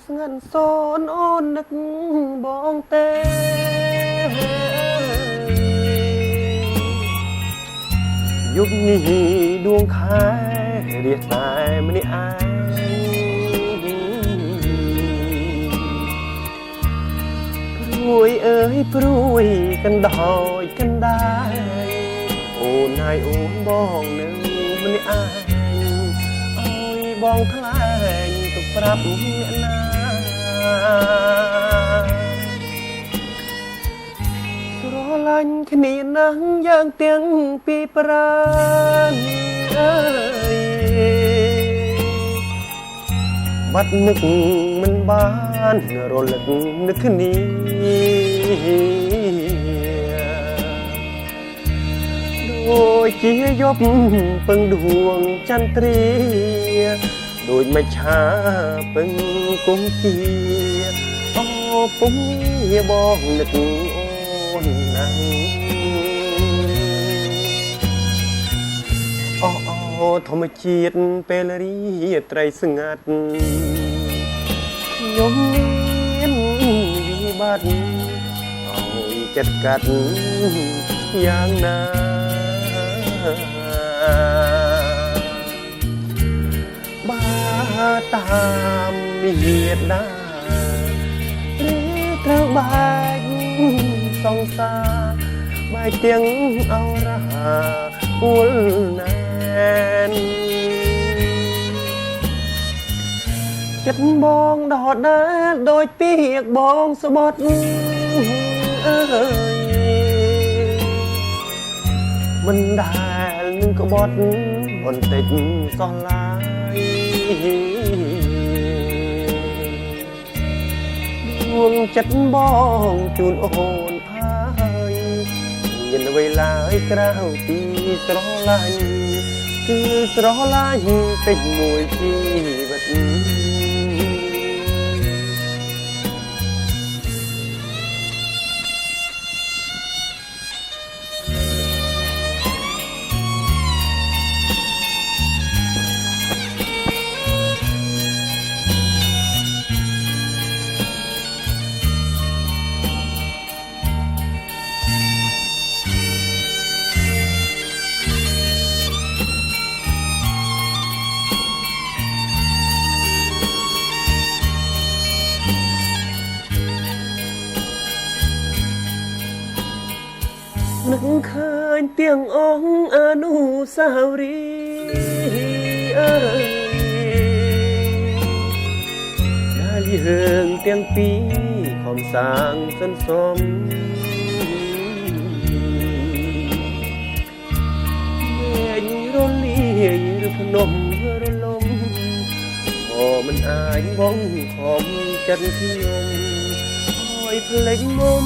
ស្ងាត់សូនអូននឹកបងទេយប់នេះដួងខែរៀបតែម្នាក់ឯងព្រួយអើយព្រួយកណ្ដោយកណ្ដាយអូនហើយអូនបងនៅម្នាក់ឯងអើយបងថ្លែងទៅប្រាប់អ្នកណាស្រឡាញ់គ្នាណាស់យ៉ាងទាំងពីរប្រាណអើយបាត់មុខមិនបានរលឹកនឹកគ្នាដូចជាយប់ពឹងដួងចន្ទ្រាដូចមច្ឆាពឹងគង្គាអូពុំយាបងនឹកអូនណាស់អូធម្មជាតិពេលរីត្រីស្ងាត់ខ្ញុំមានវិបត្តិអើយចិត្តកាត់យ៉ាងណាបាតាមមេដាឬត្រូវបែកសង្សារបែកទាំងអរហាពួលណែនចិត្តបងដដែលដូចពីកបងស្បត់អើយមិនដែលនឹងក្បត់បន្តិចសោះឡើយដួងចិត្តបងជូនអូនហើយមានអ្វីឡើយក្រៅពីស្រឡាញ់គឺស្រឡាញ់ពេចមួយជីវិតនឹកឃើញទាំងអង្គអនុស្សាវរីយ៍អើយដែលយើងទាំងពីរខំសាងសន្សំមែងរលាយឬភ្នំរលំក៏មិនអាចបងខំចិត្តខ្ញុំឲ្យភ្លេចមុំ